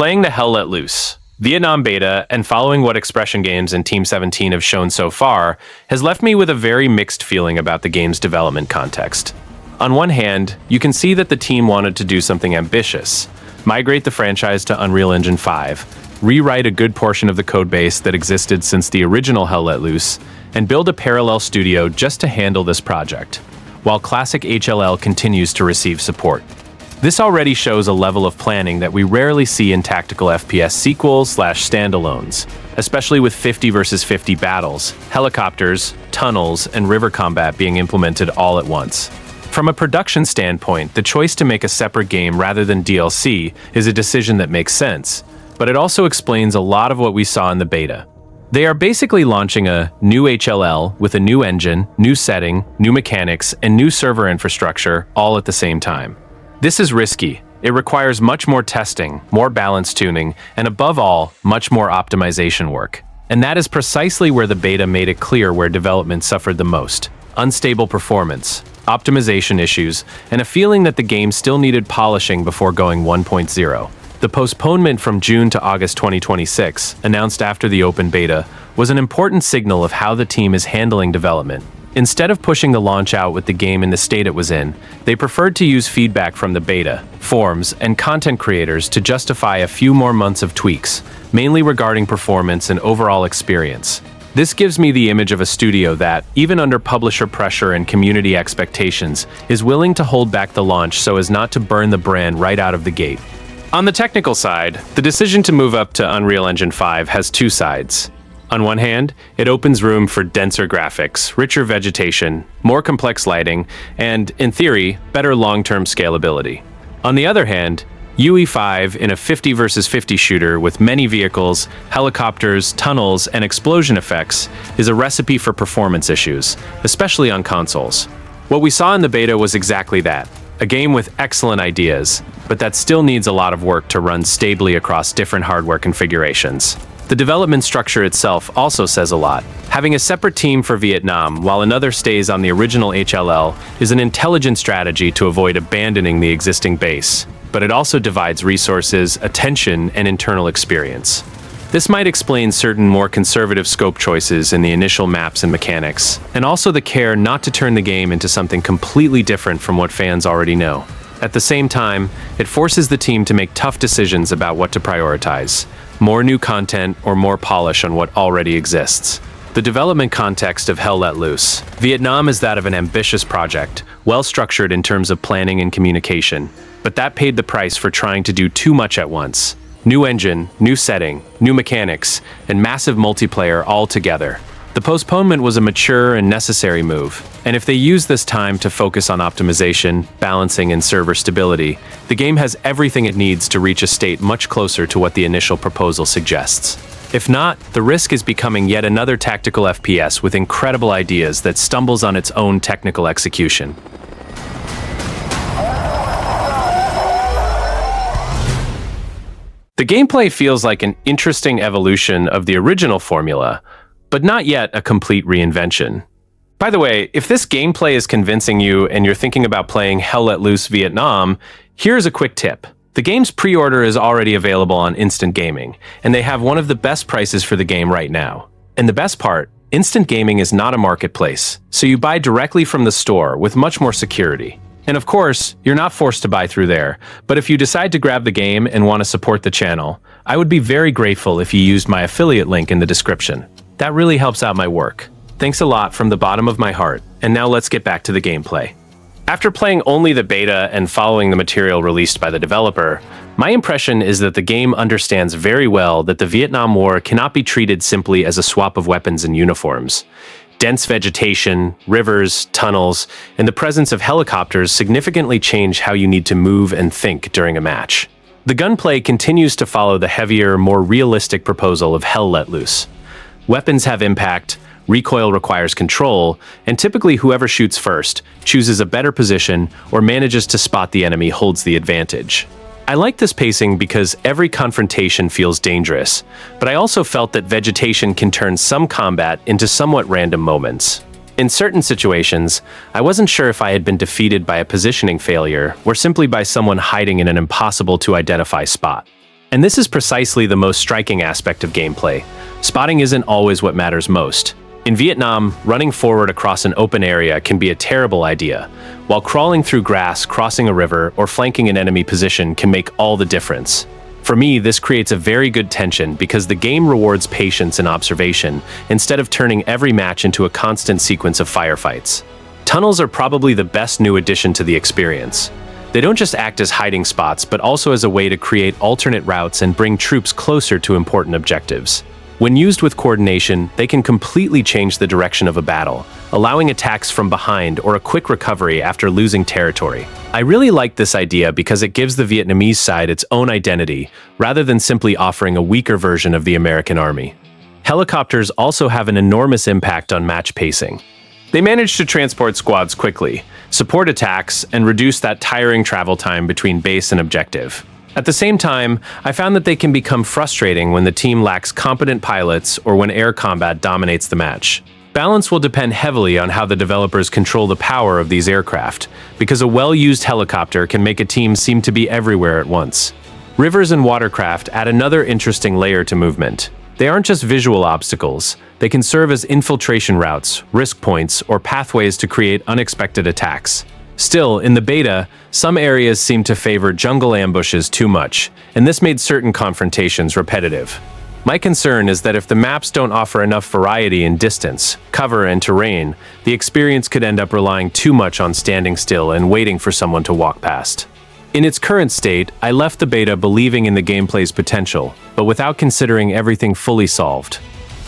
Playing the Hell Let Loose, Vietnam beta, and following what Expression Games and Team 17 have shown so far has left me with a very mixed feeling about the game's development context. On one hand, you can see that the team wanted to do something ambitious, migrate the franchise to Unreal Engine 5, rewrite a good portion of the codebase that existed since the original Hell Let Loose, and build a parallel studio just to handle this project, while classic HLL continues to receive support. This already shows a level of planning that we rarely see in tactical FPS sequels/standalones, especially with 50 versus 50 battles, helicopters, tunnels, and river combat being implemented all at once. From a production standpoint, the choice to make a separate game rather than DLC is a decision that makes sense, but it also explains a lot of what we saw in the beta. They are basically launching a new HLL with a new engine, new setting, new mechanics, and new server infrastructure all at the same time. This is risky. It requires much more testing, more balance tuning, and above all, much more optimization work. And that is precisely where the beta made it clear where development suffered the most: unstable performance, optimization issues, and a feeling that the game still needed polishing before going 1.0. The postponement from June to August 2026, announced after the open beta, was an important signal of how the team is handling development. Instead of pushing the launch out with the game in the state it was in, they preferred to use feedback from the beta, forums, and content creators to justify a few more months of tweaks, mainly regarding performance and overall experience. This gives me the image of a studio that, even under publisher pressure and community expectations, is willing to hold back the launch so as not to burn the brand right out of the gate. On the technical side, the decision to move up to Unreal Engine 5 has two sides. On one hand, it opens room for denser graphics, richer vegetation, more complex lighting, and, in theory, better long-term scalability. On the other hand, UE5 in a 50 versus 50 shooter with many vehicles, helicopters, tunnels, and explosion effects is a recipe for performance issues, especially on consoles. What we saw in the beta was exactly that: a game with excellent ideas, but that still needs a lot of work to run stably across different hardware configurations. The development structure itself also says a lot. Having a separate team for Vietnam while another stays on the original HLL is an intelligent strategy to avoid abandoning the existing base, but it also divides resources, attention, and internal experience. This might explain certain more conservative scope choices in the initial maps and mechanics, and also the care not to turn the game into something completely different from what fans already know. At the same time, it forces the team to make tough decisions about what to prioritize: more new content or more polish on what already exists. The development context of Hell Let Loose, Vietnam, is that of an ambitious project, well structured in terms of planning and communication, but that paid the price for trying to do too much at once. New engine, new setting, new mechanics, and massive multiplayer all together. The postponement was a mature and necessary move, and if they use this time to focus on optimization, balancing, and server stability, the game has everything it needs to reach a state much closer to what the initial proposal suggests. If not, the risk is becoming yet another tactical FPS with incredible ideas that stumbles on its own technical execution. The gameplay feels like an interesting evolution of the original formula, but not yet a complete reinvention. By the way, if this gameplay is convincing you and you're thinking about playing Hell Let Loose Vietnam, here's a quick tip. The game's pre-order is already available on Instant Gaming, and they have one of the best prices for the game right now. And the best part, Instant Gaming is not a marketplace, so you buy directly from the store with much more security. And of course, you're not forced to buy through there, but if you decide to grab the game and want to support the channel, I would be very grateful if you used my affiliate link in the description. That really helps out my work. Thanks a lot from the bottom of my heart, and now let's get back to the gameplay. After playing only the beta and following the material released by the developer, my impression is that the game understands very well that the Vietnam War cannot be treated simply as a swap of weapons and uniforms. Dense vegetation, rivers, tunnels, and the presence of helicopters significantly change how you need to move and think during a match. The gunplay continues to follow the heavier, more realistic proposal of Hell Let Loose. Weapons have impact, recoil requires control, and typically whoever shoots first, chooses a better position, or manages to spot the enemy holds the advantage. I like this pacing because every confrontation feels dangerous, but I also felt that vegetation can turn some combat into somewhat random moments. In certain situations, I wasn't sure if I had been defeated by a positioning failure or simply by someone hiding in an impossible-to-identify spot. And this is precisely the most striking aspect of gameplay. Spotting isn't always what matters most. In Vietnam, running forward across an open area can be a terrible idea, while crawling through grass, crossing a river, or flanking an enemy position can make all the difference. For me, this creates a very good tension because the game rewards patience and observation instead of turning every match into a constant sequence of firefights. Tunnels are probably the best new addition to the experience. They don't just act as hiding spots, but also as a way to create alternate routes and bring troops closer to important objectives. When used with coordination, they can completely change the direction of a battle, allowing attacks from behind or a quick recovery after losing territory. I really like this idea because it gives the Vietnamese side its own identity, rather than simply offering a weaker version of the American army. Helicopters also have an enormous impact on match pacing. They manage to transport squads quickly, support attacks, and reduce that tiring travel time between base and objective. At the same time, I found that they can become frustrating when the team lacks competent pilots or when air combat dominates the match. Balance will depend heavily on how the developers control the power of these aircraft, because a well-used helicopter can make a team seem to be everywhere at once. Rivers and watercraft add another interesting layer to movement. They aren't just visual obstacles, they can serve as infiltration routes, risk points, or pathways to create unexpected attacks. Still, in the beta, some areas seemed to favor jungle ambushes too much, and this made certain confrontations repetitive. My concern is that if the maps don't offer enough variety in distance, cover, and terrain, the experience could end up relying too much on standing still and waiting for someone to walk past. In its current state, I left the beta believing in the gameplay's potential, but without considering everything fully solved.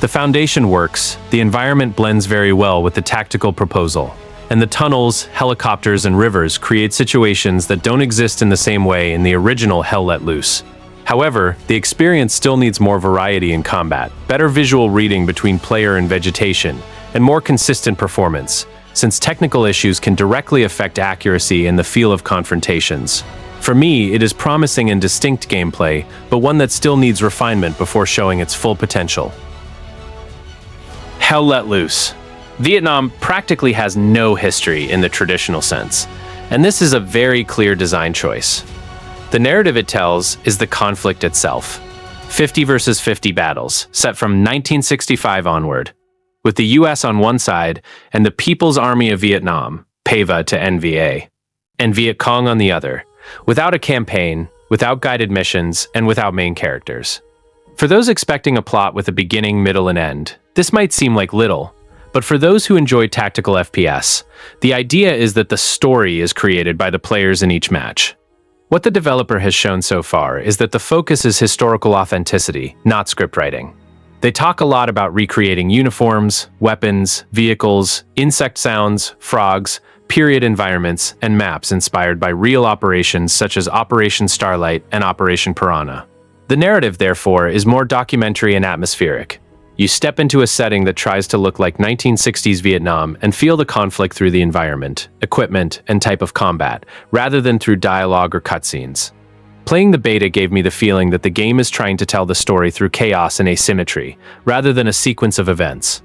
The foundation works, the environment blends very well with the tactical proposal, and the tunnels, helicopters, and rivers create situations that don't exist in the same way in the original Hell Let Loose. However, the experience still needs more variety in combat, better visual reading between player and vegetation, and more consistent performance, since technical issues can directly affect accuracy and the feel of confrontations. For me, it is promising and distinct gameplay, but one that still needs refinement before showing its full potential. Hell Let Loose. Vietnam practically has no history in the traditional sense, and this is a very clear design choice. The narrative it tells is the conflict itself. 50 versus 50 battles, set from 1965 onward, with the US on one side and the People's Army of Vietnam, PAVA to NVA, and Viet Cong on the other, without a campaign, without guided missions, and without main characters. For those expecting a plot with a beginning, middle, and end, this might seem like little, but for those who enjoy tactical FPS, the idea is that the story is created by the players in each match. What the developer has shown so far is that the focus is historical authenticity, not script writing. They talk a lot about recreating uniforms, weapons, vehicles, insect sounds, frogs, period environments, and maps inspired by real operations such as Operation Starlight and Operation Piranha. The narrative, therefore, is more documentary and atmospheric. You step into a setting that tries to look like 1960s Vietnam and feel the conflict through the environment, equipment, and type of combat, rather than through dialogue or cutscenes. Playing the beta gave me the feeling that the game is trying to tell the story through chaos and asymmetry, rather than a sequence of events.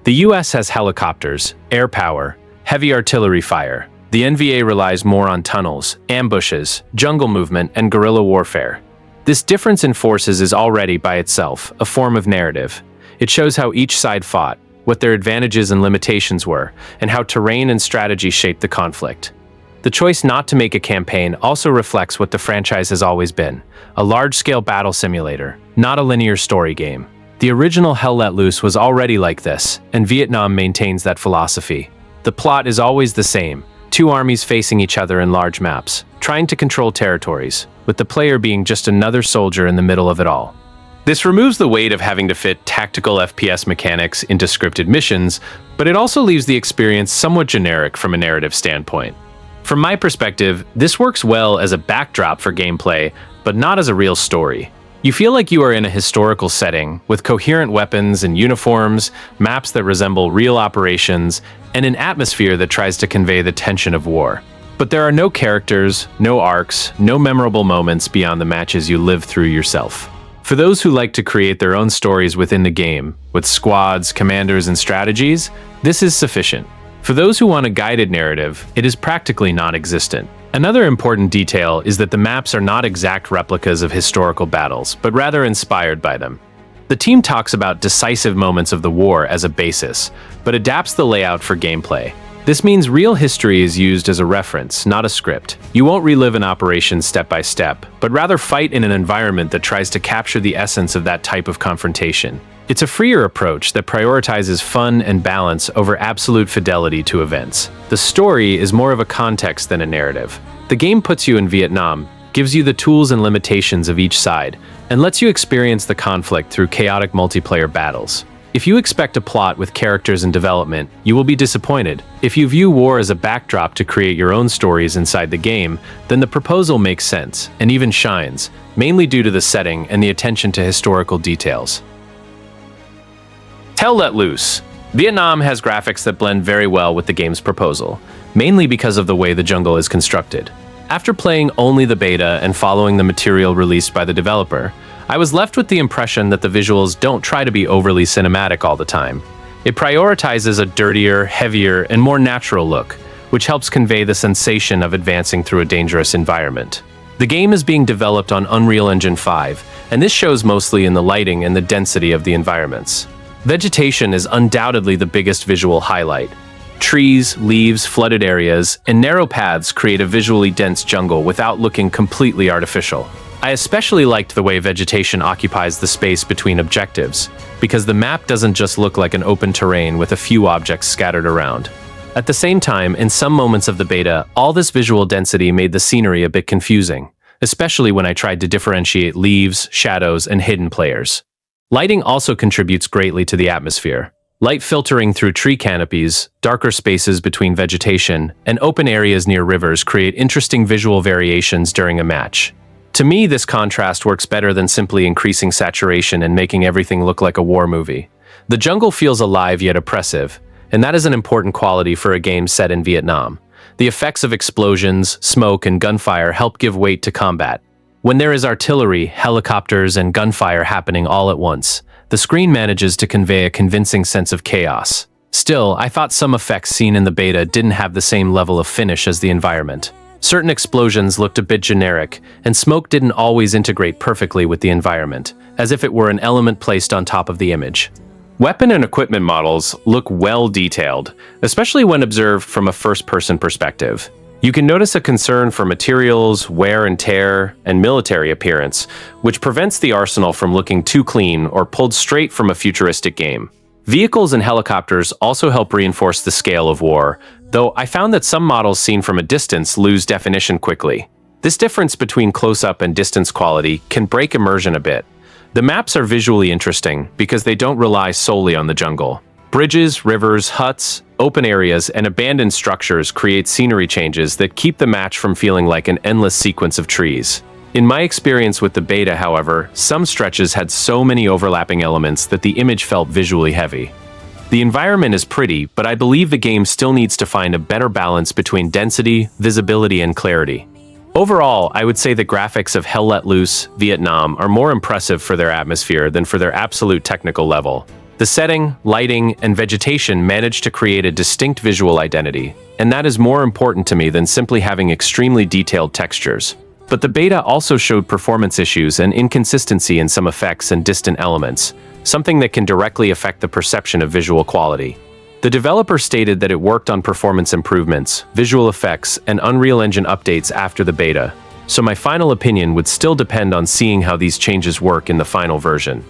The US has helicopters, air power, heavy artillery fire. The NVA relies more on tunnels, ambushes, jungle movement, and guerrilla warfare. This difference in forces is already, by itself, a form of narrative. It shows how each side fought, what their advantages and limitations were, and how terrain and strategy shaped the conflict. The choice not to make a campaign also reflects what the franchise has always been, a large-scale battle simulator, not a linear story game. The original Hell Let Loose was already like this, and Vietnam maintains that philosophy. The plot is always the same, two armies facing each other in large maps, trying to control territories, with the player being just another soldier in the middle of it all. This removes the weight of having to fit tactical FPS mechanics into scripted missions, but it also leaves the experience somewhat generic from a narrative standpoint. From my perspective, this works well as a backdrop for gameplay, but not as a real story. You feel like you are in a historical setting, with coherent weapons and uniforms, maps that resemble real operations, and an atmosphere that tries to convey the tension of war. But there are no characters, no arcs, no memorable moments beyond the matches you live through yourself. For those who like to create their own stories within the game, with squads, commanders, and strategies, this is sufficient. For those who want a guided narrative, it is practically non-existent. Another important detail is that the maps are not exact replicas of historical battles, but rather inspired by them. The team talks about decisive moments of the war as a basis, but adapts the layout for gameplay. This means real history is used as a reference, not a script. You won't relive an operation step by step, but rather fight in an environment that tries to capture the essence of that type of confrontation. It's a freer approach that prioritizes fun and balance over absolute fidelity to events. The story is more of a context than a narrative. The game puts you in Vietnam, gives you the tools and limitations of each side, and lets you experience the conflict through chaotic multiplayer battles. If you expect a plot with characters and development, you will be disappointed. If you view war as a backdrop to create your own stories inside the game, then the proposal makes sense, and even shines, mainly due to the setting and the attention to historical details. Hell Let Loose. Vietnam has graphics that blend very well with the game's proposal, mainly because of the way the jungle is constructed. After playing only the beta and following the material released by the developer, I was left with the impression that the visuals don't try to be overly cinematic all the time. It prioritizes a dirtier, heavier, and more natural look, which helps convey the sensation of advancing through a dangerous environment. The game is being developed on Unreal Engine 5, and this shows mostly in the lighting and the density of the environments. Vegetation is undoubtedly the biggest visual highlight. Trees, leaves, flooded areas, and narrow paths create a visually dense jungle without looking completely artificial. I especially liked the way vegetation occupies the space between objectives, because the map doesn't just look like an open terrain with a few objects scattered around. At the same time, in some moments of the beta, all this visual density made the scenery a bit confusing, especially when I tried to differentiate leaves, shadows, and hidden players. Lighting also contributes greatly to the atmosphere. Light filtering through tree canopies, darker spaces between vegetation, and open areas near rivers create interesting visual variations during a match. To me, this contrast works better than simply increasing saturation and making everything look like a war movie. The jungle feels alive yet oppressive, and that is an important quality for a game set in Vietnam. The effects of explosions, smoke, and gunfire help give weight to combat. When there is artillery, helicopters, and gunfire happening all at once, the screen manages to convey a convincing sense of chaos. Still, I thought some effects seen in the beta didn't have the same level of finish as the environment. Certain explosions looked a bit generic, and smoke didn't always integrate perfectly with the environment, as if it were an element placed on top of the image. Weapon and equipment models look well detailed, especially when observed from a first-person perspective. You can notice a concern for materials, wear and tear, and military appearance, which prevents the arsenal from looking too clean or pulled straight from a futuristic game. Vehicles and helicopters also help reinforce the scale of war, though I found that some models seen from a distance lose definition quickly. This difference between close-up and distance quality can break immersion a bit. The maps are visually interesting because they don't rely solely on the jungle. Bridges, rivers, huts, open areas, and abandoned structures create scenery changes that keep the match from feeling like an endless sequence of trees. In my experience with the beta, however, some stretches had so many overlapping elements that the image felt visually heavy. The environment is pretty, but I believe the game still needs to find a better balance between density, visibility, and clarity. Overall, I would say the graphics of Hell Let Loose, Vietnam are more impressive for their atmosphere than for their absolute technical level. The setting, lighting, and vegetation manage to create a distinct visual identity, and that is more important to me than simply having extremely detailed textures. But the beta also showed performance issues and inconsistency in some effects and distant elements, something that can directly affect the perception of visual quality. The developer stated that it worked on performance improvements, visual effects, and Unreal Engine updates after the beta, so my final opinion would still depend on seeing how these changes work in the final version.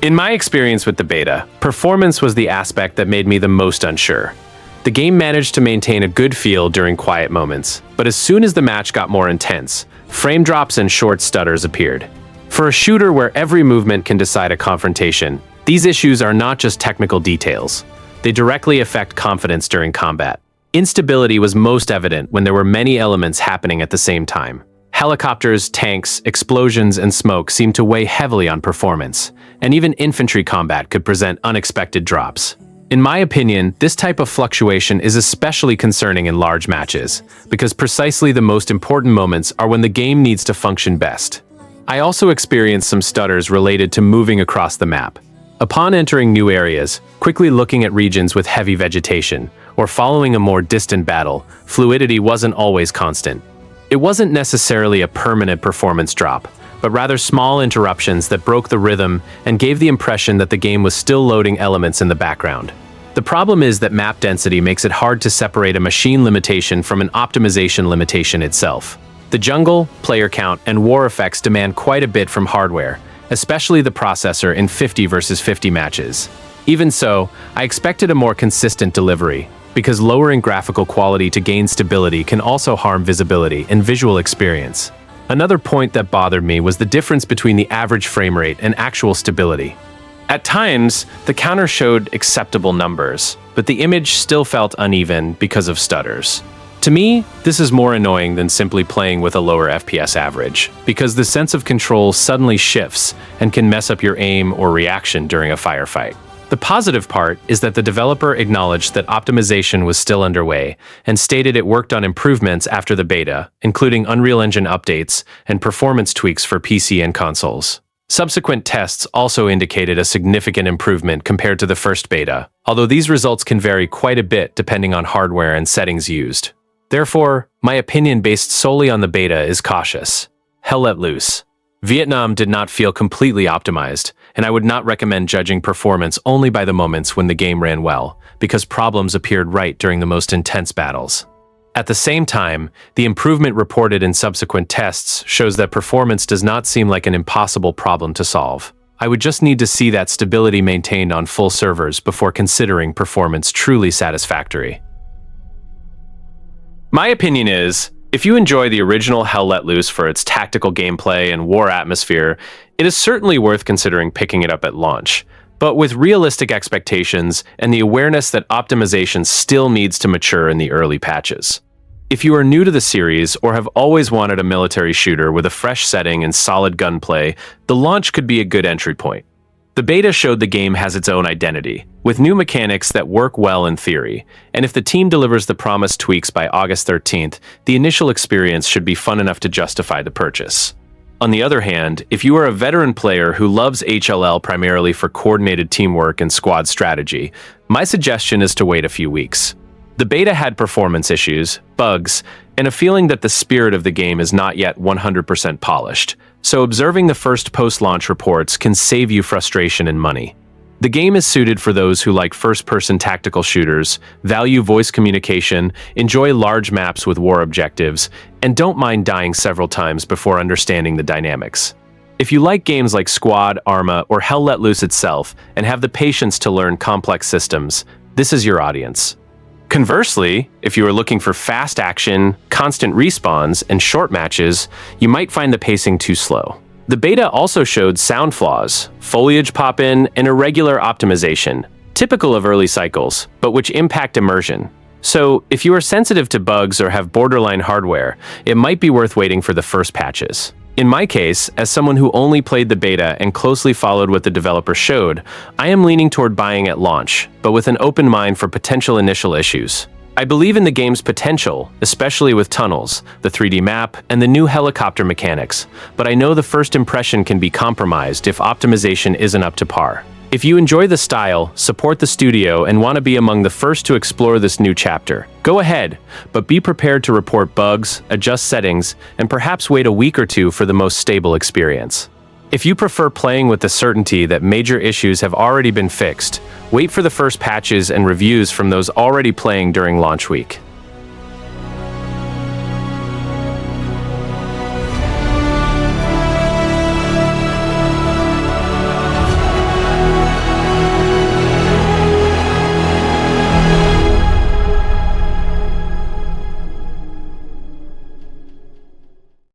In my experience with the beta, performance was the aspect that made me the most unsure. The game managed to maintain a good feel during quiet moments, but as soon as the match got more intense, frame drops and short stutters appeared. For a shooter where every movement can decide a confrontation, these issues are not just technical details. They directly affect confidence during combat. Instability was most evident when there were many elements happening at the same time. Helicopters, tanks, explosions, and smoke seemed to weigh heavily on performance, and even infantry combat could present unexpected drops. In my opinion, this type of fluctuation is especially concerning in large matches, because precisely the most important moments are when the game needs to function best. I also experienced some stutters related to moving across the map. Upon entering new areas, quickly looking at regions with heavy vegetation, or following a more distant battle, fluidity wasn't always constant. It wasn't necessarily a permanent performance drop, but rather small interruptions that broke the rhythm and gave the impression that the game was still loading elements in the background. The problem is that map density makes it hard to separate a machine limitation from an optimization limitation itself. The jungle, player count, and war effects demand quite a bit from hardware, especially the processor in 50 versus 50 matches. Even so, I expected a more consistent delivery, because lowering graphical quality to gain stability can also harm visibility and visual experience. Another point that bothered me was the difference between the average frame rate and actual stability. At times, the counter showed acceptable numbers, but the image still felt uneven because of stutters. To me, this is more annoying than simply playing with a lower FPS average, because the sense of control suddenly shifts and can mess up your aim or reaction during a firefight. The positive part is that the developer acknowledged that optimization was still underway and stated it worked on improvements after the beta, including Unreal Engine updates and performance tweaks for PC and consoles. Subsequent tests also indicated a significant improvement compared to the first beta, although these results can vary quite a bit depending on hardware and settings used. Therefore, my opinion based solely on the beta is cautious. Hell let loose. Vietnam did not feel completely optimized, and I would not recommend judging performance only by the moments when the game ran well, because problems appeared right during the most intense battles. At the same time, the improvement reported in subsequent tests shows that performance does not seem like an impossible problem to solve. I would just need to see that stability maintained on full servers before considering performance truly satisfactory. My opinion is, if you enjoy the original Hell Let Loose for its tactical gameplay and war atmosphere, it is certainly worth considering picking it up at launch. But with realistic expectations and the awareness that optimization still needs to mature in the early patches. If you are new to the series or have always wanted a military shooter with a fresh setting and solid gunplay, the launch could be a good entry point. The beta showed the game has its own identity, with new mechanics that work well in theory, and if the team delivers the promised tweaks by August 13th, the initial experience should be fun enough to justify the purchase. On the other hand, if you are a veteran player who loves HLL primarily for coordinated teamwork and squad strategy, my suggestion is to wait a few weeks. The beta had performance issues, bugs, and a feeling that the spirit of the game is not yet 100% polished, so observing the first post-launch reports can save you frustration and money. The game is suited for those who like first-person tactical shooters, value voice communication, enjoy large maps with war objectives, and don't mind dying several times before understanding the dynamics. If you like games like Squad, Arma, or Hell Let Loose itself, and have the patience to learn complex systems, this is your audience. Conversely, if you are looking for fast action, constant respawns, and short matches, you might find the pacing too slow. The beta also showed sound flaws, foliage pop-in, and irregular optimization, typical of early cycles, but which impact immersion. So, if you are sensitive to bugs or have borderline hardware, it might be worth waiting for the first patches. In my case, as someone who only played the beta and closely followed what the developer showed, I am leaning toward buying at launch, but with an open mind for potential initial issues. I believe in the game's potential, especially with tunnels, the 3D map, and the new helicopter mechanics, but I know the first impression can be compromised if optimization isn't up to par. If you enjoy the style, support the studio, and want to be among the first to explore this new chapter, go ahead, but be prepared to report bugs, adjust settings, and perhaps wait a week or two for the most stable experience. If you prefer playing with the certainty that major issues have already been fixed, wait for the first patches and reviews from those already playing during launch week.